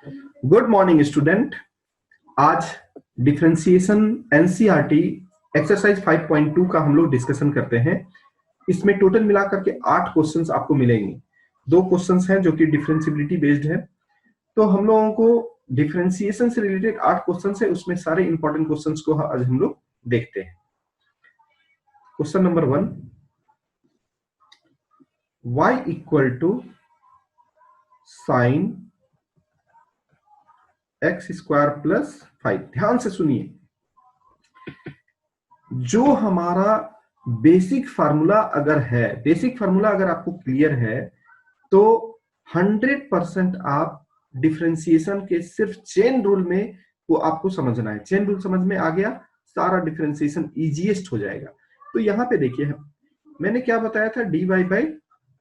Good morning student. आज differentiation NCERT exercise 5.2 का हम लोग डिस्कशन करते हैं। इसमें टोटल मिलाकर के 8 क्वेश्चंस आपको मिलेंगे। 2 क्वेश्चंस हैं जो कि डिफरेंशिएबिलिटी बेस्ड है। तो हम लोगों को डिफरेंशिएशन से रिलेटेड 8 क्वेश्चंस है, उसमें सारे इंपॉर्टेंट क्वेश्चंस को आज हम लोग देखते हैं। Question number 1, y equal to sine x square plus 5। ध्यान से सुनिए, जो हमारा बेसिक फार्मूला अगर आपको क्लियर है तो 100% आप डिफरेंशिएशन के सिर्फ चेन रूल में वो आपको समझना है। चेन रूल समझ में आ गया, सारा डिफरेंशिएशन इजीएस्ट हो जाएगा। तो यहां पे देखिए, मैंने क्या बताया था, dy बाई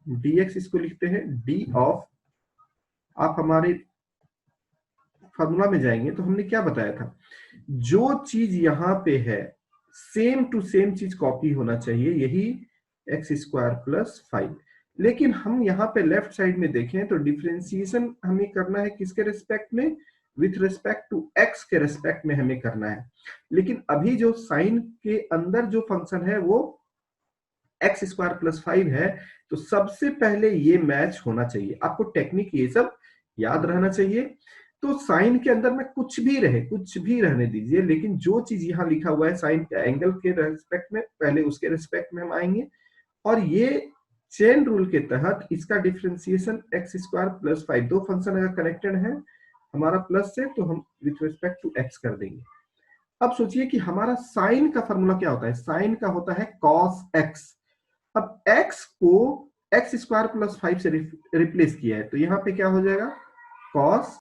dx, इसको लिखते हैं डी ऑफ, आप हमारे फार्मूला में जाएंगे तो हमने क्या बताया था, जो चीज यहां पे है सेम टू सेम चीज कॉपी होना चाहिए, यही एक्स स्क्वायर प्लस 5। लेकिन हम यहाँ पे लेफ्ट साइड में देखें तो डिफरेंशिएशन हमें करना है किसके रिस्पेक्ट में, विथ रिस्पेक्ट टू एक्स के रिस्पेक्ट में हमें करना है। लेकिन अभी जो साइन के अंदर जो फंक्शन है वो एक्स स्क्वायर प्लस 5 है, तो सबसे पहले ये मैच होना चाहिए। आपको टेक्निक ये सब याद रहना चाहिए। तो साइन के अंदर में कुछ भी रहने दीजिए, लेकिन जो चीज यहाँ लिखा हुआ है साइन के एंगल के रेस्पेक्ट में, पहले उसके रेस्पेक्ट में हम आएंगे। और ये चेन रूल के तहत इसका डिफरेंशिएशन एक्स स्क्वायर प्लस 5, दो फंक्शन अगर कनेक्टेड है हमारा प्लस से, तो हम विथ रिस्पेक्ट टू एक्स कर देंगे। अब सोचिए कि हमारा साइन का फॉर्मूला क्या होता है, साइन का होता है कॉस एक्स। अब x को एक्स स्क्वायर प्लस 5 से रिप्लेस किया है, तो यहां पे क्या हो जाएगा, कॉस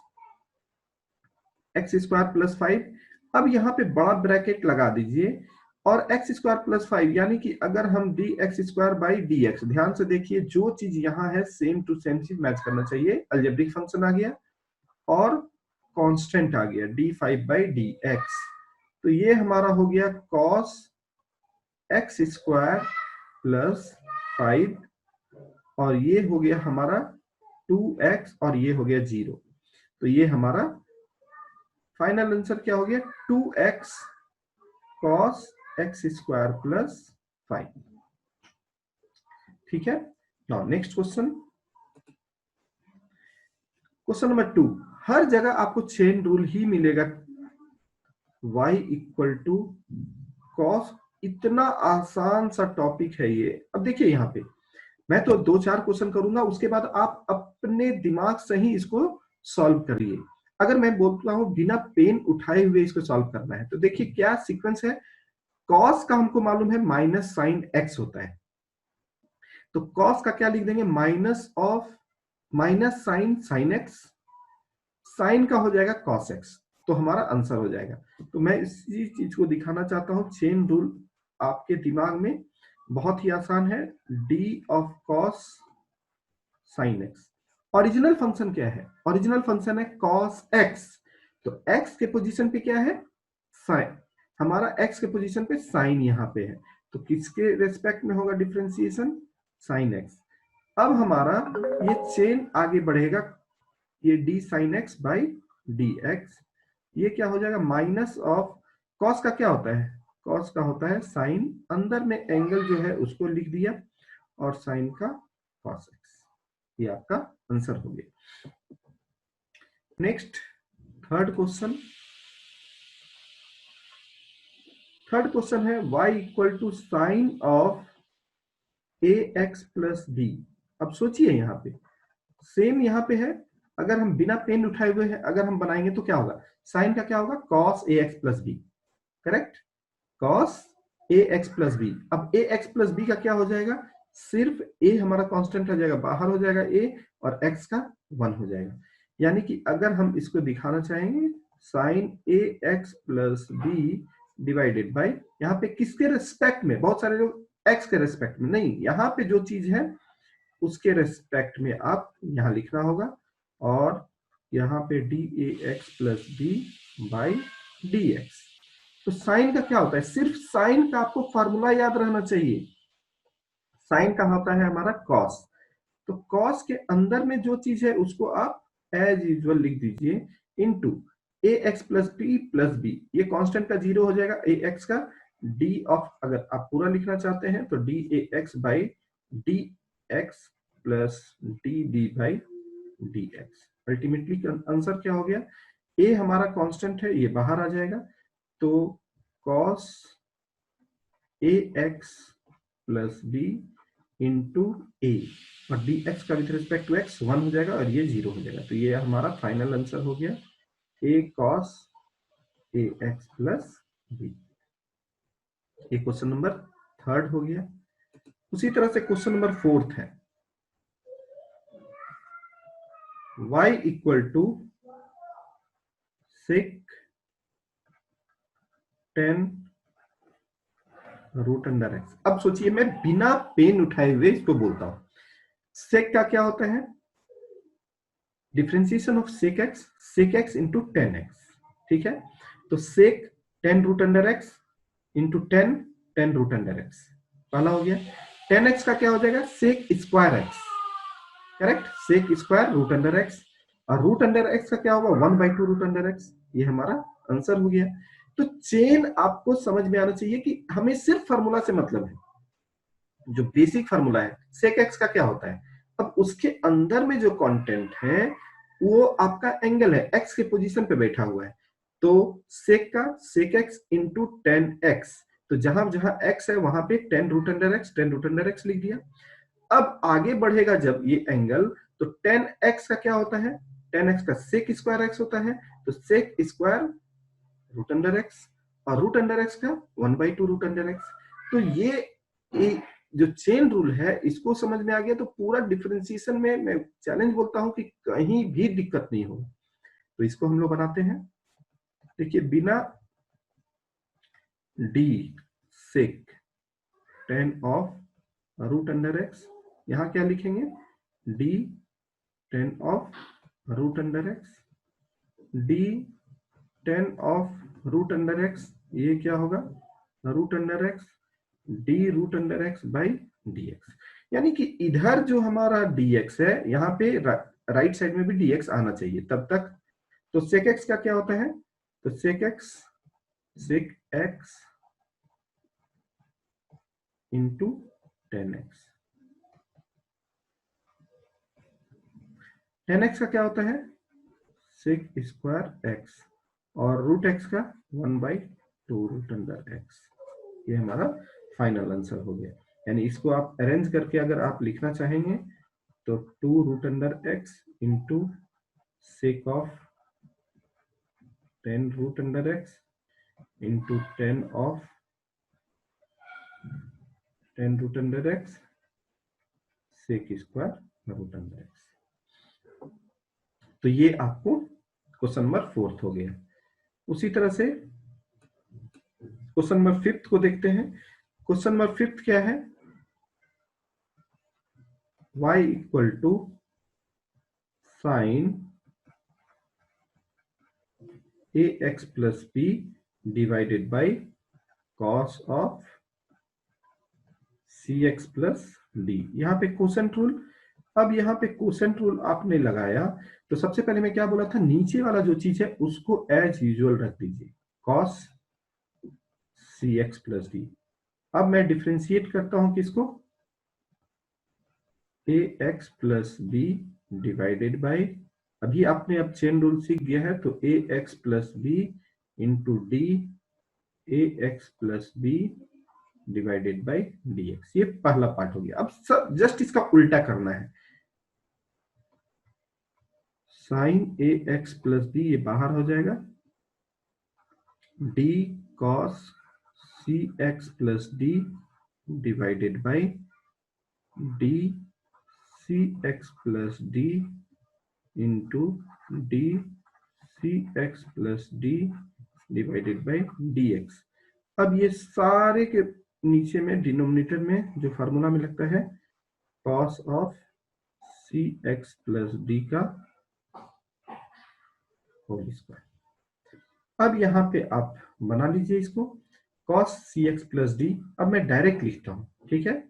एक्स स्क्वायर प्लस 5। अब यहां पे बड़ा ब्रैकेट लगा दीजिए, और एक्स स्क्वायर प्लस 5 यानी कि अगर हम D x square by d x, ध्यान से देखिए जो चीज यहां है सेम टू सेम चीज मैच करना चाहिए। अलजेब्रिक फंक्शन आ गया और कांस्टेंट आ गया डी 5 बाई डी एक्स, तो ये हमारा हो गया कॉस एक्स स्क्वायर प्लस 5, और ये हो गया हमारा 2x, और ये हो गया 0। तो ये हमारा फाइनल आंसर क्या हो गया, 2x cos x square plus 5। ठीक है। Now next question, question number 2। हर जगह आपको चेन रूल ही मिलेगा, y इक्वल टू कॉस। इतना आसान सा टॉपिक है ये। अब देखिए यहाँ पे मैं तो 2-4 क्वेश्चन करूंगा, उसके बाद आप अपने दिमाग से ही इसको सॉल्व करिए। अगर मैं बोलता हूं बिना पेन उठाए हुए इसको सॉल्व करना है, तो देखिए क्या सीक्वेंस है। कॉस का हमको मालूम है माइनस साइन एक्स होता है, तो कॉस का क्या लिख देंगे, minus of minus sine sine x, sine का हो जाएगा कॉस एक्स, तो हमारा आंसर हो जाएगा। तो मैं इसी चीज को दिखाना चाहता हूं, चेन रूल आपके दिमाग में बहुत ही आसान है, D of cos sine x. Original function क्या है, ओरिजिनल फंक्शन है कॉस एक्स, तो एक्स के पोजीशन पे क्या है, साइन, हमारा एक्स के पोजीशन पे साइन यहां पे है, तो किसके रेस्पेक्ट में होगा डिफरेंशिएशन, साइन एक्स। अब हमारा ये चेन आगे बढ़ेगा, ये D sine x by d x, ये क्या हो जाएगा, माइनस ऑफ कॉस का क्या होता है, कॉस का होता है साइन, अंदर में एंगल जो है उसको लिख दिया, और साइन का कॉस एक्स, ये आपका आंसर हो गया। Next third question, third question है y equal to sine of a x plus b. अब सोचिए यहाँ पे सेम यहाँ पे है, अगर हम बिना पेन उठाए हुए हैं अगर हम बनाएंगे तो क्या होगा, साइन का क्या होगा, cos a x plus b, correct, cos a x plus b. अब ए एक्स प्लस बी का क्या हो जाएगा, सिर्फ ए हमारा कांस्टेंट हो जाएगा, बाहर हो जाएगा ए, और एक्स का 1 हो जाएगा। यानी कि अगर हम इसको दिखाना चाहेंगे, sine a x plus b divided by, यहाँ पे किसके रेस्पेक्ट में, बहुत सारे लोग एक्स के रेस्पेक्ट में, नहीं, यहाँ पे जो चीज है उसके रेस्पेक्ट में आप यहाँ लिखना होगा, और यहाँ पे d a x plus b by d x. तो साइन का क्या होता है, सिर्फ साइन का आपको फॉर्मूला याद रहना चाहिए, साइन का होता है हमारा कॉस, तो कॉस के अंदर में जो चीज है उसको आप एज यूजुअल लिख दीजिए into a x plus b plus b, ये कांस्टेंट का जीरो हो जाएगा, ए एक्स का डी ऑफ, अगर आप पूरा लिखना चाहते हैं तो d a x by d x plus d b by d x. Ultimately answer क्या हो गया, ए हमारा कांस्टेंट है, ये बाहर आ जाएगा, तो cos ए एक्स प्लस बी इंटू ए, और डी एक्स का विथ रिस्पेक्ट टू एक्स 1 हो जाएगा और ये 0 हो जाएगा। तो ये हमारा फाइनल आंसर हो गया ए cos ए एक्स प्लस बी। ये क्वेश्चन नंबर 3 हो गया। उसी तरह से क्वेश्चन नंबर 4 है, y equal to sec 10 root under x. अब सोचिए मैं बिना पेन उठाए हुए इसको बोलता हूं, सेक का क्या होता है, differentiation of sec x into 10x, ठीक है। तो sec 10 root under x into 10 root under x, पहला हो गया। 10x का क्या हो जाएगा, sec square x, correct, sec square root under x, और रूट अंडर एक्स का क्या होगा 1/2 रूट अंडर एक्स, ये हमारा आंसर हो गया। तो चेन आपको समझ में आना चाहिए कि हमें सिर्फ फार्मूला से मतलब है, जो बेसिक फार्मूला है सेक एक्स का क्या होता है, अब उसके अंदर में जो कंटेंट है वो आपका एंगल है, एक्स के पोजीशन पे बैठा हुआ है, तो सेक का सेक एक्स इंटू 10x, तो जहां जहां x है वहां पे 10 रूट अंडर एक्स लिख दिया। अब आगे बढ़ेगा जब ये एंगल, तो 10x का क्या होता है, 10x का सेक स्क्वायर एक्स होता है, तो sec square root under x, और रूट अंडर एक्स का 1/2 रूट अंडर एक्स। तो ये जो चेन रूल है इसको समझ में आ गया, तो पूरा डिफरेंशिएशन में मैं चैलेंज बोलता हूं कि कहीं भी दिक्कत नहीं हो। तो इसको हम लोग बनाते हैं, देखिए बिना d sec 10 of root under x, यहां क्या लिखेंगे, d 10 of root under x, d 10 of root under x, ये क्या होगा root under x d root under x by d x. यानी कि इधर जो हमारा dx है यहाँ पे राइट साइड में भी dx आना चाहिए तब तक। तो सेक एक्स का क्या होता है, तो सेक एक्स इंटू 10x, 10x का क्या होता है सेक स्क्वायर एक्स, और रूट एक्स का 1/2 रूट अंडर एक्स, ये हमारा फाइनल आंसर हो गया। यानी इसको आप अरेंज करके अगर आप लिखना चाहेंगे तो 2 root under x into sec of 10 root under x into 10 of 10 root under x sec square root under x. तो ये आपको क्वेश्चन नंबर 4 हो गया। उसी तरह से क्वेश्चन नंबर 5 को देखते हैं। क्वेश्चन नंबर 5 क्या है, y equal to sine a x plus b divided by cos of c x plus d. यहाँ पे कोसेंट रूल, अब यहाँ पे कोसेंट रूल आपने लगाया तो सबसे पहले मैं क्या बोला था, नीचे वाला जो चीज है उसको एज यूजुअल रख दीजिए, cos c x plus d. अब मैं डिफ्रेंशिएट करता हूं किसको, a x plus b divided by, अभी आपने अब चेन रूल सीख गया है, तो a x plus b into d a x plus b divided by d x. ये पहला पार्ट हो गया। अब सब जस्ट इसका उल्टा करना है, sine a x plus b ये बाहर हो जाएगा, d cos c x plus d divided by d c x plus d into d c x plus d divided by d x. अब ये सारे के नीचे में डिनोमिनेटर में जो फार्मूला में लगता है cos of c x plus d का होल स्क्वायर। अब यहाँ पे आप बना लीजिए इसको cos cx प्लस डी। अब मैं डायरेक्ट लिखता हूं, ठीक है,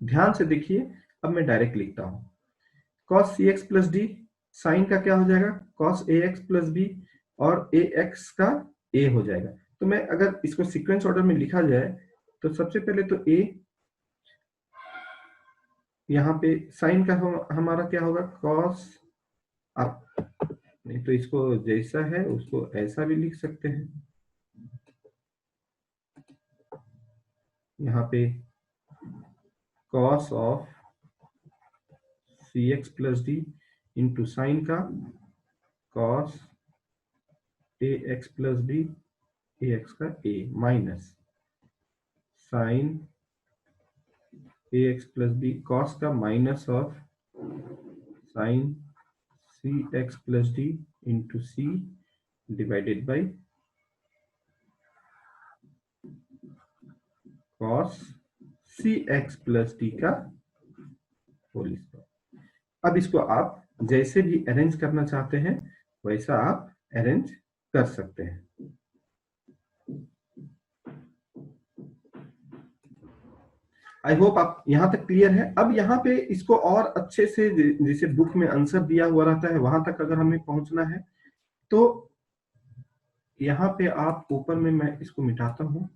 ध्यान से देखिए, अब मैं डायरेक्ट लिखता हूं cos cx plus d, sine का क्या हो जाएगा, cos ax प्लस बी, और ax का a हो जाएगा। तो मैं अगर इसको सीक्वेंस ऑर्डर में लिखा जाए तो सबसे पहले तो a, यहाँ पे साइन का हमारा क्या होगा, cos, आप नहीं तो इसको जैसा है उसको ऐसा भी लिख सकते हैं, यहाँ पे cos of cx plus d into sine का cos ax plus b, ax का a, minus sine ax plus b, cos का minus of sine cx plus d into c divided by cos cx plus d का whole square. अब इसको आप जैसे भी arrange करना चाहते हैं वैसा आप अरेंज कर सकते हैं। आई होप आप यहां तक क्लियर है। अब यहाँ पे इसको और अच्छे से, जैसे बुक में आंसर दिया हुआ रहता है वहां तक अगर हमें पहुंचना है तो यहाँ पे आप ऊपर में, मैं इसको मिटाता हूं,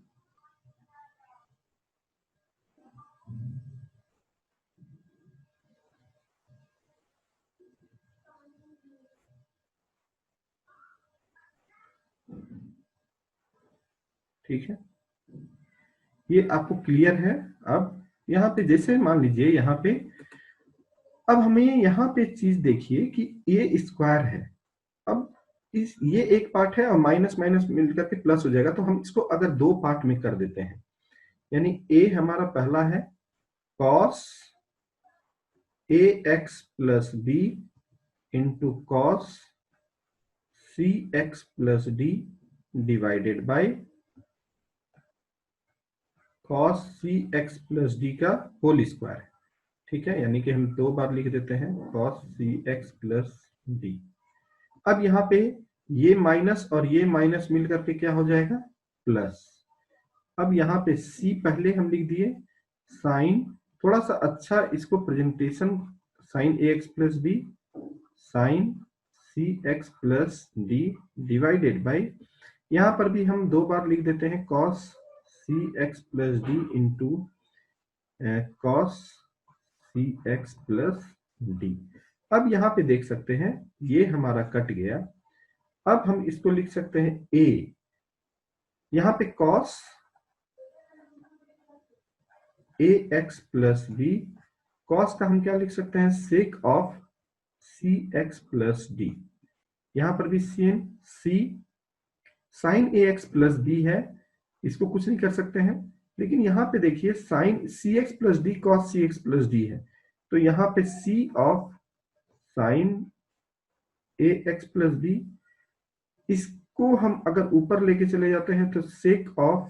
ठीक है, ये आपको क्लियर है। अब यहाँ पे जैसे मान लीजिए यहाँ पे, अब हमें यहाँ पे चीज देखिए कि ए स्क्वायर है। अब इस ये एक पार्ट है और माइनस माइनस मिलकर के प्लस हो जाएगा, तो हम इसको अगर दो पार्ट में कर देते हैं, यानी ए हमारा पहला है cos ax plus b into cos c x plus d divided by cos c x plus d का होल स्क्वायर, ठीक है, यानी कि हम दो बार लिख देते हैं cos c x plus d. अब यहाँ पे ये माइनस और ये माइनस मिल करके क्या हो जाएगा, प्लस। अब यहाँ पे c पहले हम लिख दिए, साइन, थोड़ा सा अच्छा इसको presentation, sine a x plus b sine c x plus d divided by, यहाँ पर भी हम दो बार लिख देते हैं cos c x plus d into cos c x plus d. अब यहाँ पे देख सकते हैं ये हमारा कट गया। अब हम इसको लिख सकते हैं a, यहाँ पे cos ax plus b, cos का हम क्या लिख सकते हैं, sec of cx plus d, यहां पर भी same c, sin ax plus b है, इसको कुछ नहीं कर सकते हैं, लेकिन यहां पे देखिए sin cx plus d cos cx plus d है, तो यहां पे c of sin ax plus b, इसको हम अगर ऊपर लेके चले जाते हैं तो sec of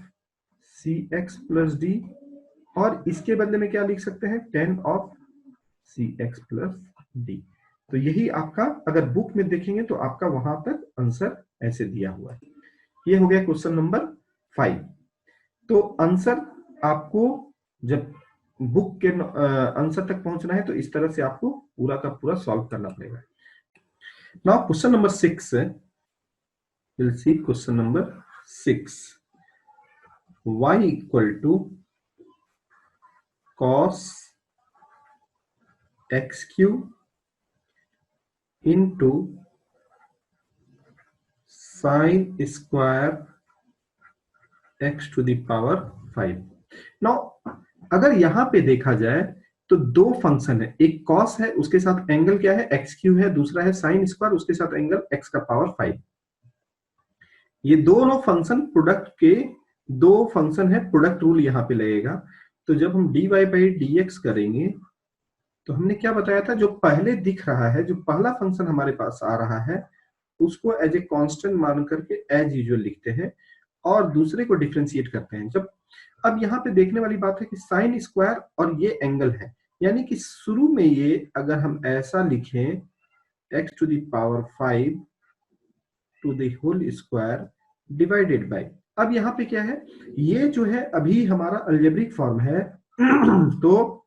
cx plus D, और इसके बदले में क्या लिख सकते हैं, tan of cx plus D. तो यही आपका, अगर बुक में देखेंगे तो आपका वहां तक आंसर ऐसे दिया हुआ है। ये हो गया क्वेश्चन नंबर 5। तो आंसर आपको जब बुक के आंसर तक पहुंचना है तो इस तरह से आपको पूरा का पूरा सॉल्व करना पड़ेगा। Now question number 6, we'll see question number 6, y equal to cos x cube into sin square x to the power 5। Now अगर यहां पे देखा जाए तो दो फंक्शन है, एक cos है उसके साथ एंगल क्या है, x क्यूब है, दूसरा है sin स्क्वायर उसके साथ एंगल x का पावर 5। ये दोनों फंक्शन प्रोडक्ट के दो फंक्शन है, प्रोडक्ट रूल यहां पे लगेगा। तो जब हम dy by dx करेंगे तो हमने क्या बताया था, जो पहले दिख रहा है, जो पहला फंक्शन हमारे पास आ रहा है उसको एज ए कांस्टेंट मान करके एज यूजुअल लिखते हैं और दूसरे को डिफरेंशिएट करते हैं। जब अब यहाँ पे देखने वाली बात है कि साइन स्क्वायर और ये एंगल है, यानी कि शुरू में ये अगर हम ऐसा लिखें x to the power 5 to the whole square divided by, अब यहाँ पे क्या है, ये जो है अभी हमारा अलजेब्रिक फॉर्म है तो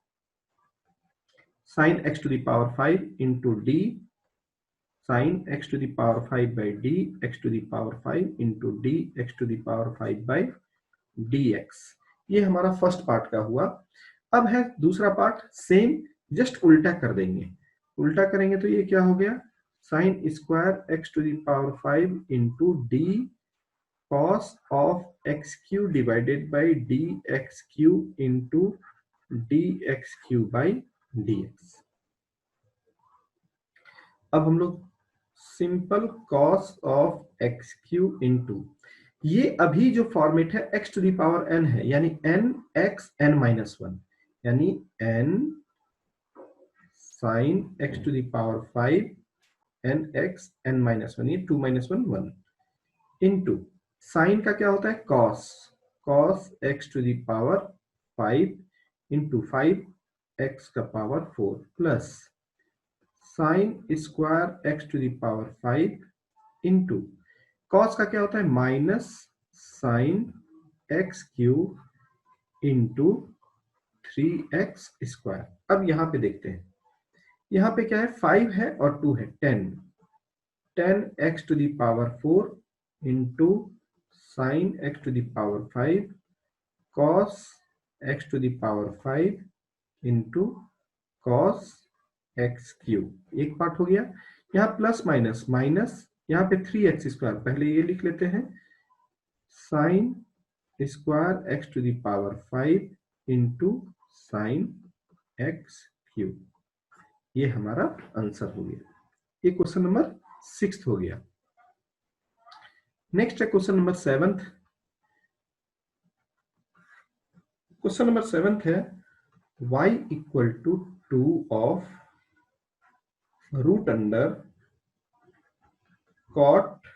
sine x to the power 5 into d sine x to the power 5 by d x to the power 5 into d x to the power 5 by dx। ये हमारा फर्स्ट पार्ट का हुआ। अब है दूसरा पार्ट, सेम जस्ट उल्टा कर देंगे। उल्टा करेंगे तो ये क्या हो गया, sign square x to the power 5 into d cos of x cube divided by dx cube into dx cube by dx। अब हम लोग simple cos of x cube into, ये अभी जो फॉर्मेट है x to the power n है, यानी n x n minus one, यानी n sine x to the power 5 n x n minus one, ये 2 माइनस वन 1 इंटू साइन का क्या होता है cos, cos x to the power 5 into 5 x का power 4 plus sine square x to the power 5 into cos का क्या होता है minus sine x cube into 3x square. अब यहां पे देखते हैं, यहां पे क्या है 5 है और 2 है 10 x to the power 4 into sine x to the power 5 cos x to the power 5 into cos x cube. एक पार्ट हो गया। यहाँ प्लस माइनस माइनस, यहाँ पे 3x स्क्वायर, पहले ये लिख लेते हैं sine square x to the power 5 into sine x cube. ये हमारा आंसर हो गया। ये क्वेश्चन नंबर 6 हो गया। नेक्स्ट है क्वेश्चन नंबर 7। क्वेश्चन नंबर 7 है y equal to 2 of root under cot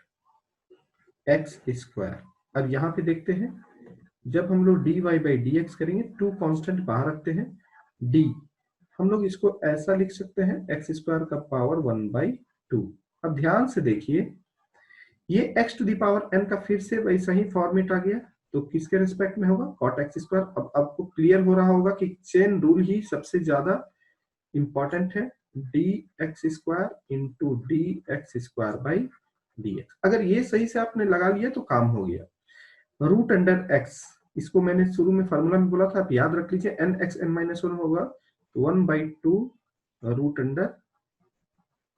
x square. अब यहां पे देखते हैं, जब हम लोग dy बाई dx करेंगे, 2 कांस्टेंट बाहर रखते हैं, d हम लोग इसको ऐसा लिख सकते हैं एक्स स्क्वायर का पावर 1/2। अब ध्यान से देखिए, ये x to the power n का फिर से वैसा ही फॉर्मेट आ गया, तो किसके रिस्पेक्ट में होगा कॉट एक्स स्क्वायर। अब आपको क्लियर हो रहा होगा कि चेन रूल ही सबसे ज्यादा इंपॉर्टेंट है, dx square into dx square by dx। अगर ये सही से आपने लगा लिया तो काम हो गया। रूट अंडर x, इसको मैंने शुरू में फार्मूला में बोला था, आप याद रख लीजिए, n x n माइनस 1 होगा, तो 1/2 root under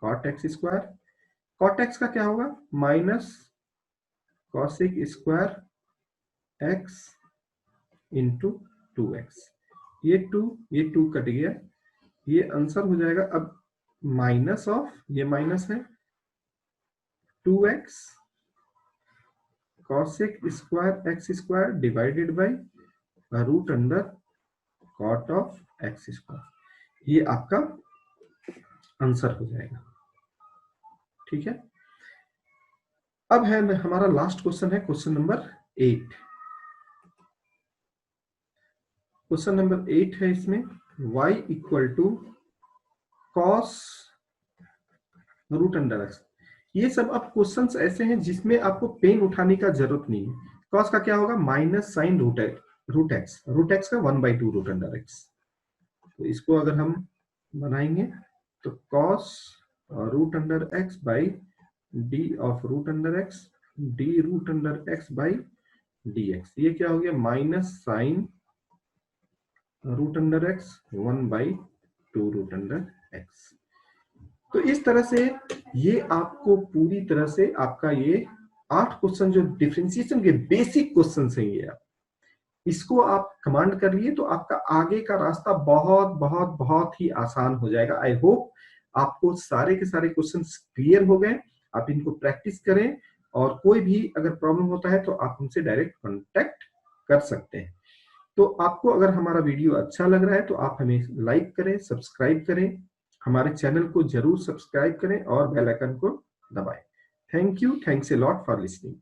cot x square. Cot x का क्या होगा minus cosec square x into 2x। ये 2 कट गया, ये आंसर हो जाएगा। अब माइनस ऑफ, ये माइनस है 2x cosec square x square divided by root under cot of x square. ये आपका आंसर हो जाएगा। ठीक है। अब है हमारा लास्ट क्वेश्चन है क्वेश्चन नंबर 8। क्वेश्चन नंबर 8 है, इसमें y equal to cos root under x. ये सब अब क्वेश्चंस ऐसे हैं जिसमें आपको पेन उठाने का जरूरत नहीं है। कॉस का क्या होगा minus sine root x, root x का 1/2 रूट अंडर एक्स। तो इसको अगर हम बनाएंगे तो cos root under x by d of root under x, d root under x by d x. ये क्या हो गया minus sine root under x 1/2 root under x. तो इस तरह से ये आपको पूरी तरह से आपका ये 8 क्वेश्चन जो डिफरेंशिएशन के बेसिक क्वेश्चन हैं, ये इसको आप कमांड कर लिए तो आपका आगे का रास्ता बहुत बहुत बहुत ही आसान हो जाएगा। आई होप आपको सारे के सारे क्वेश्चन क्लियर हो गए। आप इनको प्रैक्टिस करें और कोई भी अगर प्रॉब्लम होता है तो आप हमसे डायरेक्ट कांटेक्ट कर सकते हैं। तो आपको अगर हमारा वीडियो अच्छा लग रहा है तो आप हमें लाइक करें, सब्सक्राइब करें, हमारे चैनल को जरूर सब्सक्राइब करें और बेल आइकन को दबाएं। Thank you, thanks a lot for listening.